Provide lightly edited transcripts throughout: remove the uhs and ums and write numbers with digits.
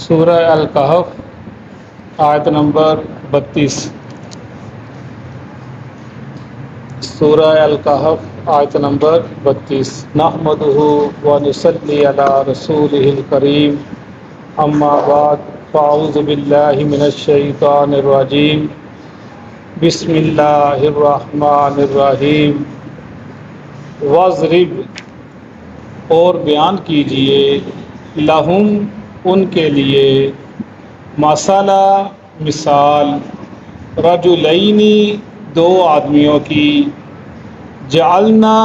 سورہ الکہف آیت نمبر 32۔ سورہ الکہف آیت نمبر 32۔ نحمدہ و نصلی علی رسولہ الکریم، اما بعد فاعوذ باللہ من الشیطان الرجیم، بسم اللہ الرحمن الرحیم۔ وَاضْرِبْ، اور بیان کیجئے، لہم، ان کے لیے، مثلا، مثال، رجلینی، دو آدمیوں کی، جعلنا،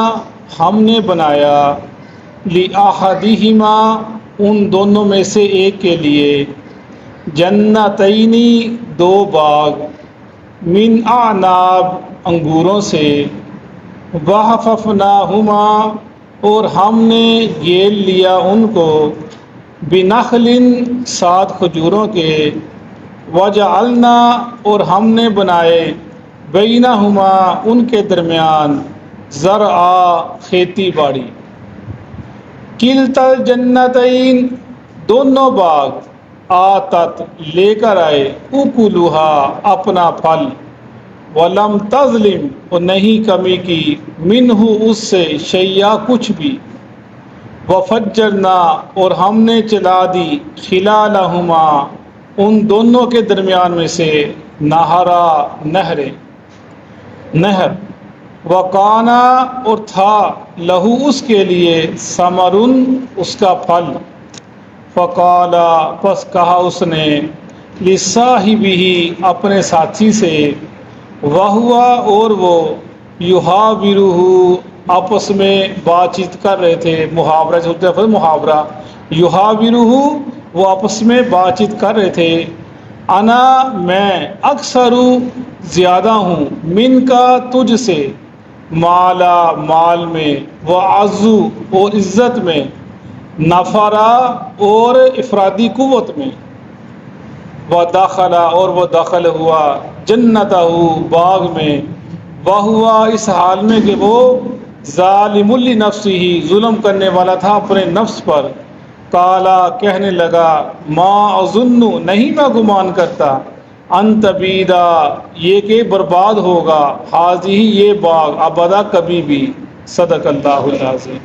ہم نے بنایا، لِأَحَدِہِمَا، ان دونوں میں سے ایک کے لیے، جنتینی، دو باغ، من اعناب، انگوروں سے، وَحَفَفْنَاهُمَا، اور ہم نے گیل لیا ان کو، بِنَخْلٍ، سات کھجوروں کے، وَجَعَلْنَا، اور ہم نے بنائے، بَيْنَهُمَا، ان کے درمیان، زرعا، کھیتی باڑی، کِلْتَا الْجَنَّتَيْنِ، دونوں باغ، آتت، لے کر آئے، اُکُلُہا، اپنا پھل، وَلَمْ تَظْلِمْ، اور نہیں کمی کی، مِنْهُ، اس سے، شیئا، کچھ بھی، وَفَجَّرْنَا، اور ہم نے چلا دی، خِلَالَهُمَا، ان دونوں کے درمیان میں سے، نہرا، نہریں، نہر، وَقَانَا، اور تھا، لہو، اس کے لیے، ثمرٌ، اس کا پھل، فَقَالَ، پس کہا اس نے، لِصَاحِبِهِ، اپنے ساتھی سے، وَهُوَ، اور وہ، يُحَاوِرُهُ، آپس میں بات چیت کر رہے تھے، محاورہ سے ہوتا ہے محاورہ، يُحَاوِرُهُ، وہ آپس میں بات چیت کر رہے تھے، انا، میں، اکثر، زیادہ ہوں، من کا، تجھ سے، مالا، مال میں، وعزو، اور عزت میں، نفرا، اور افرادی قوت میں، ودخلا، اور وہ داخل ہوا، جنتہ، باغ میں، وہوا، اس حال میں کہ وہ، ظالم لنفسہ، ظلم کرنے والا تھا اپنے نفس پر، قالا، کہنے لگا، ما اظن، نہیں میں گمان کرتا، ان تبیدا، یہ کہ برباد ہوگا، حاضی، یہ باغ، ابدا، کبھی بھی، صدق اللہ العظیم۔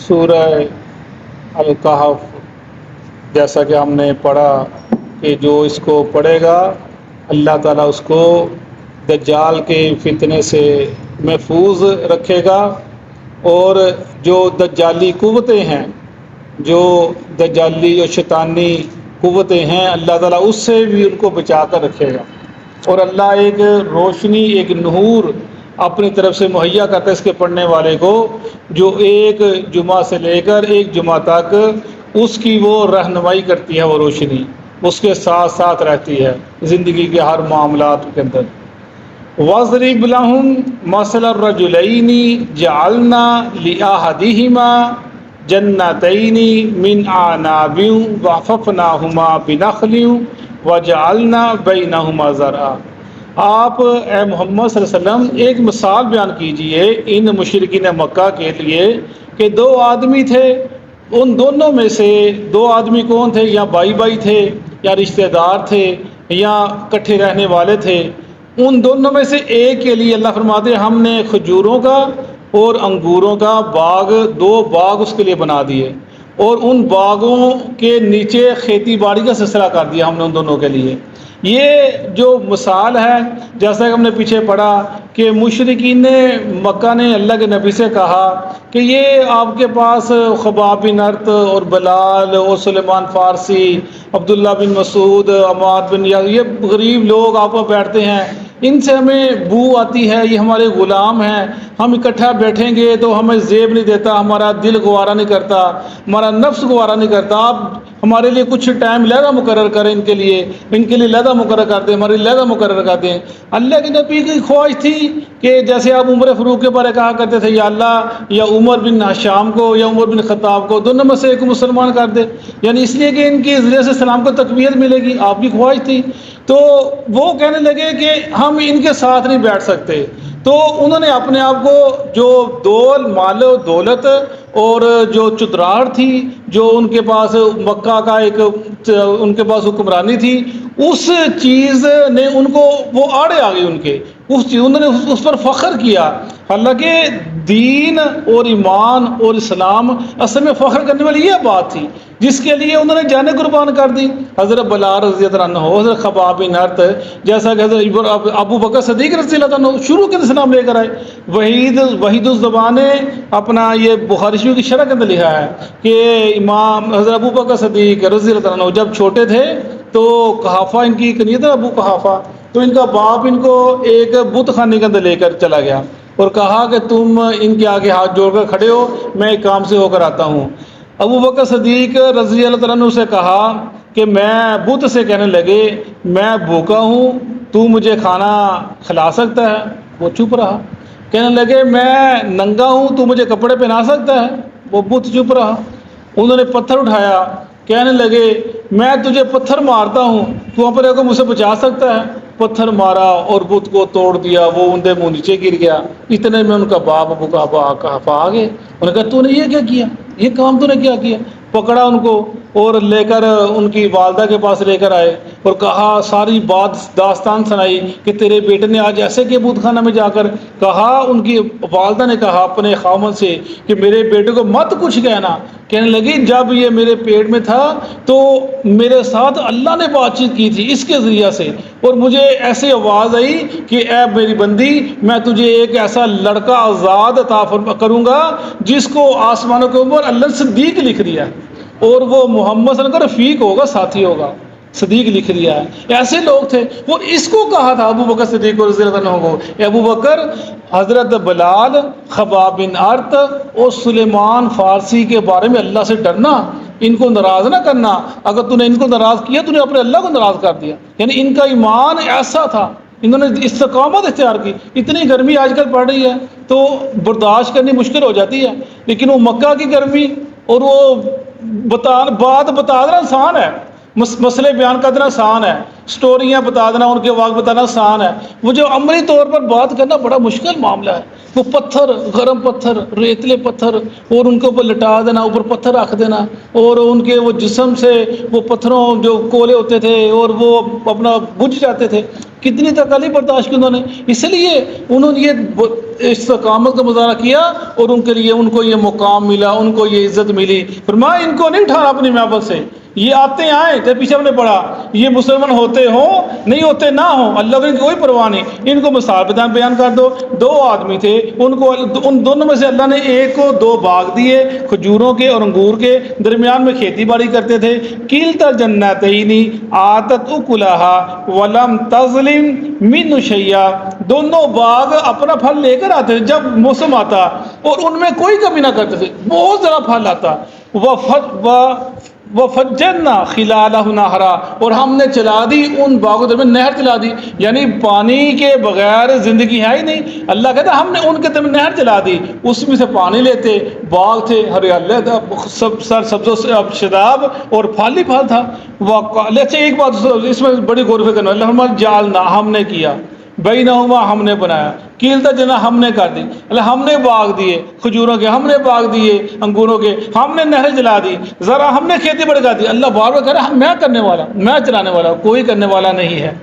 سورہ الکہف، جیسا کہ ہم نے پڑھا کہ جو اس کو پڑھے گا اللہ تعالیٰ اس کو دجال کے فتنے سے محفوظ رکھے گا، اور جو دجالی قوتیں ہیں، جو دجالی اور شیطانی قوتیں ہیں، اللہ تعالیٰ اس سے بھی ان کو بچا کر رکھے گا، اور اللہ ایک روشنی، ایک نور اپنی طرف سے مہیا کرتا ہے اس کے پڑھنے والے کو، جو ایک جمعہ سے لے کر ایک جمعہ تک اس کی وہ رہنمائی کرتی ہے، وہ روشنی اس کے ساتھ ساتھ رہتی ہے زندگی کے ہر معاملات کے اندر۔ وَاضْرِبْ لَهُمْ مَثَلَ الرَّجُلَيْنِ جَعَلْنَا لِأَحَدِهِمَا جَنَّتَيْنِ مِنْ أَعْنَابٍ وَحَفَفْنَاهُمَا بِنَخْلٍ وَجَعَلْنَا بَيْنَهُمَا زَرْعًا۔ آپ اے محمد صلی اللہ علیہ وسلم ایک مثال بیان کیجئے ان مشرکین مکہ کے لیے کہ دو آدمی تھے، ان دونوں میں سے دو آدمی کون تھے؟ یا بھائی بھائی تھے، یا رشتہ دار تھے، یا کٹھے رہنے والے تھے۔ ان دونوں میں سے ایک کے لیے اللہ فرماتے ہیں ہم نے کھجوروں کا اور انگوروں کا باغ، دو باغ اس کے لیے بنا دیے، اور ان باغوں کے نیچے کھیتی باڑی کا سلسلہ کر دیا ہم نے ان دونوں کے لیے۔ یہ جو مثال ہے، جیسا کہ ہم نے پیچھے پڑھا کہ مشرکین مکہ نے اللہ کے نبی سے کہا کہ یہ آپ کے پاس خباب بن ارت اور بلال اور سلیمان فارسی، عبداللہ بن مسعود، عماد بن یہ غریب لوگ آپ کو بیٹھتے ہیں، ان سے ہمیں بو آتی ہے، یہ ہمارے غلام ہیں، ہم اکٹھا بیٹھیں گے تو ہمیں زیب نہیں دیتا، ہمارا دل گوارا نہیں کرتا، ہمارا نفس گوارا نہیں کرتا، آپ ہمارے لیے کچھ ٹائم علیحدہ مقرر کریں، ان کے لیے علیحدہ مقرر کر دیں، ہمارے علیحدہ مقرر کر دیں۔ اللہ کے نبی کی خواہش تھی کہ جیسے آپ عمر فاروق کے بارے کہا کرتے تھے یا اللہ یا عمر بن شام کو یا عمر بن خطاب کو، دونوں میں سے ایک مسلمان کر دے، یعنی اس لیے کہ ان کی ذریعے سے اسلام کو تقویت ملے گی، آپ کی خواہش تھی۔ تو وہ کہنے لگے کہ ہم ان کے ساتھ نہیں بیٹھ سکتے، تو انہوں نے اپنے آپ کو جو مال و دولت اور جو چترار تھی جو ان کے پاس مکہ کا ایک ان کے پاس حکمرانی تھی، اس چیز نے ان کو وہ آڑے آ گئی، ان کے اس چیز انہوں نے اس پر فخر کیا، حالانکہ دین اور ایمان اور اسلام اصل میں فخر کرنے والی یہ بات تھی جس کے لیے انہوں نے جانیں قربان کر دی۔ حضرت بلال رضی اللہ عنہ، حضرت خباب بن ارت، جیسا کہ حضرت ابو بکر صدیق رضی اللہ عنہ شروع کے اسلام لے کر آئے۔ وحید الزبان نے اپنا یہ بخاری شریف کی شرح کے اندر لکھا ہے کہ امام حضرت ابو بکر صدیق رضی اللہ عنہ جب چھوٹے تھے تو قحافہ ان کی کنیت ہے، ابو قحافہ، تو ان کا باپ ان کو ایک بت خانے کے اندر لے کر چلا گیا اور کہا کہ تم ان کے آگے ہاتھ جوڑ کر کھڑے ہو، میں ایک کام سے ہو کر آتا ہوں۔ ابو بکر صدیق رضی اللہ عنہ سے کہا کہ میں بت سے کہنے لگے میں بھوکا ہوں، تو مجھے کھانا کھلا سکتا ہے؟ وہ چپ رہا۔ کہنے لگے میں ننگا ہوں، تو مجھے کپڑے پہنا سکتا ہے؟ وہ بت چپ رہا۔ انہوں نے پتھر اٹھایا، کہنے لگے میں تجھے پتھر مارتا ہوں، تو وہاں پر ایک مجھ سے بچا سکتا ہے؟ پتھر مارا اور بت کو توڑ دیا، وہ اندھے منہ نیچے گر گیا۔ اتنے میں ان کا باپ ابو قحافہ آ گئے، انہوں نے کہا تو نے یہ کیا کیا، یہ کام تو نے کیا کیا؟ پکڑا ان کو اور لے کر ان کی والدہ کے پاس لے کر آئے اور کہا، ساری بات داستان سنائی کہ تیرے بیٹے نے آج ایسے کہ بت خانہ میں جا کر کہا۔ ان کی والدہ نے کہا اپنے خاوند سے کہ میرے بیٹے کو مت کچھ کہنا۔ کہنے لگی جب یہ میرے پیٹ میں تھا تو میرے ساتھ اللہ نے بات چیت کی تھی اس کے ذریعہ سے، اور مجھے ایسی آواز آئی کہ اے میری بندی، میں تجھے ایک ایسا لڑکا آزاد عطا کروں گا جس کو آسمانوں کے اوپر اللہ نے صدیق لکھ دیا ہے، اور وہ محمد صلی اللہ علیہ وسلم کا رفیق ہوگا، ساتھی ہوگا، صدیق لکھ دیا ہے۔ ایسے لوگ تھے، وہ اس کو کہا تھا ابو بکر صدیق رضی اللہ عنہ کو، اے ابو بکر، حضرت بلال، خباب بن ارت اور سلیمان فارسی کے بارے میں اللہ سے ڈرنا، ان کو ناراض نہ کرنا، اگر تو نے ان کو ناراض کیا تو نے اپنے اللہ کو ناراض کر دیا۔ یعنی ان کا ایمان ایسا تھا، انہوں نے استقامت اختیار کی۔ اتنی گرمی آج کل پڑ رہی ہے تو برداشت کرنی مشکل ہو جاتی ہے، لیکن وہ مکہ کی گرمی اور وہ بات بتا دینا آسان ہے، مسئلے بیان کر دینا آسان ہے، سٹوریاں بتا دینا، ان کے واقع بتانا آسان ہے، وہ جو عملی طور پر بات کرنا بڑا مشکل معاملہ ہے۔ وہ پتھر، گرم پتھر، ریتلے پتھر، اور ان کے اوپر لٹا دینا، اوپر پتھر رکھ دینا، اور ان کے وہ جسم سے وہ پتھروں جو کولے ہوتے تھے اور وہ اپنا بجھ جاتے تھے۔ کتنی تکالیف برداشت کی انہوں نے، اس لیے انہوں نے یہ استقامت کا مظاہرہ کیا اور ان کے لیے ان کو یہ مقام ملا، ان کو یہ عزت ملی۔ فرمایا ان کو نہیں اٹھانا اپنی محبت سے، یہ آتے آئیں تے پیچھے ہم نے پڑھا، یہ مسلمان ہوتے ہوں نہیں ہوتے نہ ہوں، اللہ کو ان کی کوئی پرواہ نہیں۔ ان کو مثال بیان کر دو، دو آدمی تھے، ان دونوں میں سے اللہ نے ایک کو 2 باغ دیے کھجوروں کے اور انگور کے، درمیان میں کھیتی باڑی کرتے تھے۔ کلتا جنتین آتت اکلھا ولم تظلم منہ شیئا، دونوں باغ اپنا پھل لے کر آتے تھے جب موسم آتا، اور ان میں کوئی کمی نہ کرتے تھے، بہت زیادہ پھل آتا۔ وَفَجَّرْنَا خِلَالَهُ نَهْرًا، اور ہم نے چلا دی ان باغوں درمیان نہر چلا دی، یعنی پانی کے بغیر زندگی ہے ہی نہیں۔ اللہ کہتا ہے ہم نے ان کے درمیان نہر چلا دی، اس میں سے پانی لیتے، باغ تھے، ہریالی تھا، سر سبز و شداب اور پھل ہی پھل تھا۔ اچھا ایک بات اس میں بڑی غور و فکر کرنا، اللہ ہمارا جالنا، ہم نے کیا، بینہما ہم نے بنایا، کیلتا جنا ہم نے کر دی، اللہ ہم نے باغ دیے کھجوروں کے، ہم نے باغ دیے انگوروں کے، ہم نے نہر چلا دی، ذرا ہم نے کھیتی بڑی کر دی۔ اللہ بار بار کہہ رہا ہے میں کرنے والا، میں چلانے والا، کوئی کرنے والا نہیں ہے۔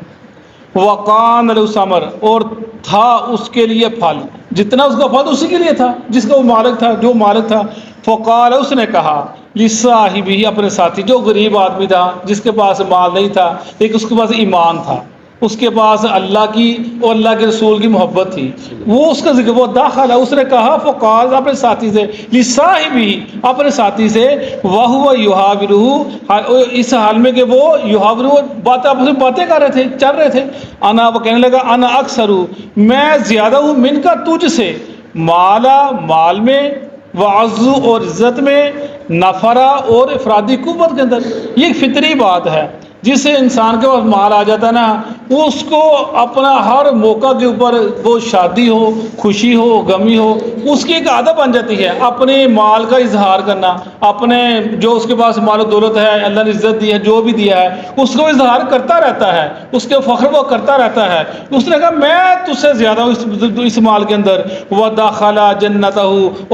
وقان الثمر، اور تھا اس کے لیے پھل، جتنا اس کا پھل اسی کے لیے تھا جس کا وہ مالک تھا، جو مالک تھا۔ فقال، اس نے کہا، لصاحبہ، اپنے ساتھی، جو غریب آدمی تھا جس کے پاس مال نہیں تھا لیکن اس کے پاس ایمان تھا، اس کے پاس اللہ کی اور اللہ کے رسول کی محبت تھی، وہ اس کا ذکر، وہ داخل ہے، اس نے کہا، فقال، اپنے ساتھی سے، لصاحبہ، اپنے ساتھی سے، وہو یحاورہ، اس حال میں کہ وہ یحاورہ، باتیں آپس میں باتیں کر رہے تھے، چل رہے تھے، انا، وہ کہنے لگا، انا اکثر، میں زیادہ ہوں، من کا، تجھ سے، مالا، مال میں، وعزو، اور عزت میں، نفرا، اور افرادی قوت کے اندر۔ یہ ایک فطری بات ہے، جس سے انسان کے پاس مال آ جاتا ہے نا، اس کو اپنا ہر موقع کے اوپر وہ شادی ہو، خوشی ہو، غمی ہو، اس کی ایک عادت بن جاتی ہے اپنے مال کا اظہار کرنا، اپنے جو اس کے پاس مال و دولت ہے، اللہ نے عزت دی ہے، جو بھی دیا ہے اس کو اظہار کرتا رہتا ہے، اس کے فخر وہ کرتا رہتا ہے۔ اس نے کہا میں تجھ سے زیادہ ہوں اس مال کے اندر، وہ داخلہ جنتہ،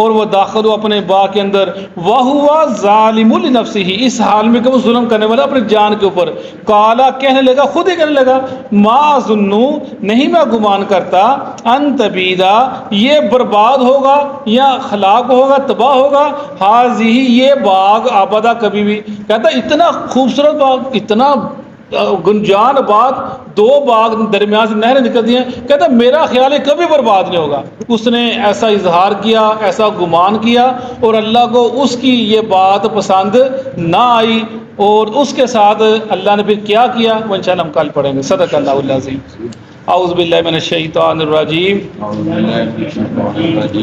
اور وہ داخل ہو اپنے باغ کے اندر، وَهُوَ ظَالِمٌ لِنَفْسِهِ، اس حال میں کہ وہ ظلم کرنے والا اپنے جان کے اوپر۔ قالا، کہنے لگا، خود ہی کہنے لگا، ما اظن، نہیں میں گمان کرتا، ان تبیدا، یہ برباد ہوگا یا ہلاک ہوگا، تباہ ہوگا، حاضی، یہ باغ، آبادہ کبھی بھی۔ کہتا اتنا خوبصورت باغ، اتنا گنجان باغ، دو باغ درمیان سے نہریں نکلتی ہیں، کہتا میرا خیال ہے کبھی برباد نہیں ہوگا۔ اس نے ایسا اظہار کیا، ایسا گمان کیا، اور اللہ کو اس کی یہ بات پسند نہ آئی، اور اس کے ساتھ اللہ نے پھر کیا کیا وہ انشاءاللہ ہم کل پڑھیں گے۔ صدق اللہ العظیم۔ اعوذ باللہ من الشیطان الرجیم۔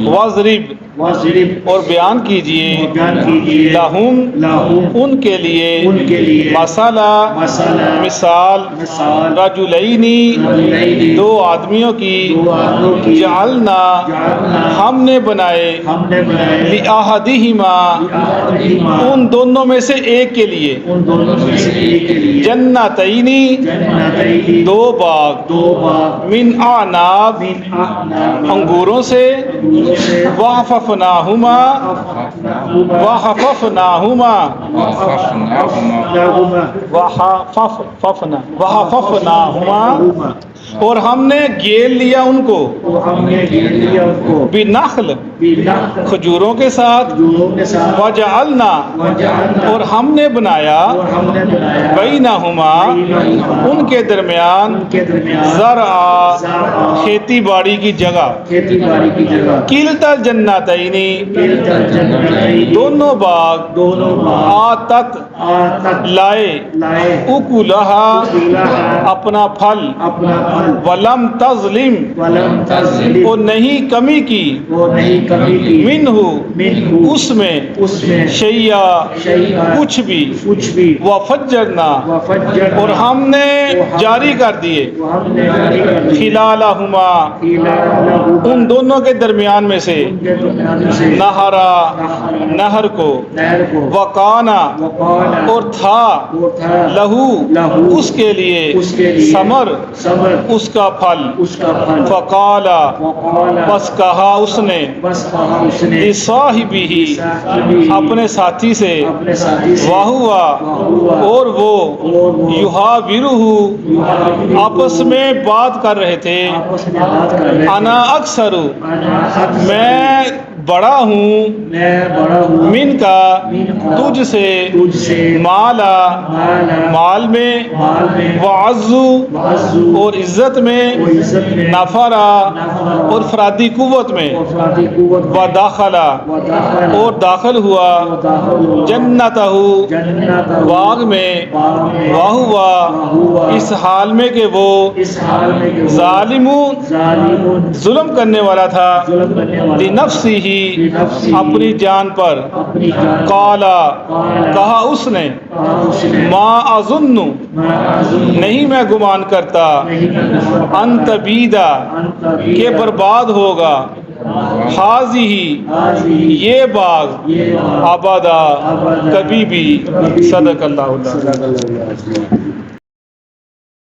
واضرب، اور بیان کیجئے، لہم، ان کے لیے، مثلا، مثال، رجلینی، دو آدمیوں کی، جعلنا، ہم نے بنائے، لأحدہما، ان دونوں میں سے ایک کے لیے، جنتینی، دو باغ، من اعناب، انگوروں سے، وحففناہما، اور ہم نے گیل لیا ان کو، بنخل، کھجوروں کے ساتھ، وجعلنا، اور ہم نے بنایا، بینہما، ان کے درمیان، زرعا، کھیتی باڑی کی جگہ، کلتا الجنتین، دونوں باغ، آتت، لائے، اکلہا، اپنا پھل، ولم تظلم، اور نہیں کمی کی، منہ، اس میں، شیئا، کچھ بھی، وفجرنا، اور ہم نے جاری کر دیے، خلالہما، ان دونوں کے درمیان میں سے، نہرا، نہر کو، وکانا، اور تھا، لہو، اس کے لیے، ثمر، اس کا پھل، فقالا، پس کہا اس نے، لصاحبہ، اپنے ساتھی سے، وہوا، اور وہ، یحاورہ، آپس میں بات کر رہے تھے، انا اکثر، میں بڑا ہوں، من کا، تجھ سے، مالا، مال میں، وعزو، اور عزت میں، نفرا، اور فرادی قوت میں، وداخلہ، اور داخل ہوا، جنتہ، باغ میں، وہوا، اس حال میں کہ وہ، ظالم، ظلم کرنے والا تھا، لنفسہ، اپنی جان پر، قالا، کہا اس نے، ما اظن، نہیں میں گمان کرتا، ان تبیدا، کہ برباد ہوگا، حاضی، یہ باغ، آبادہ، کبھی بھی۔ صدق اللہ العظیم۔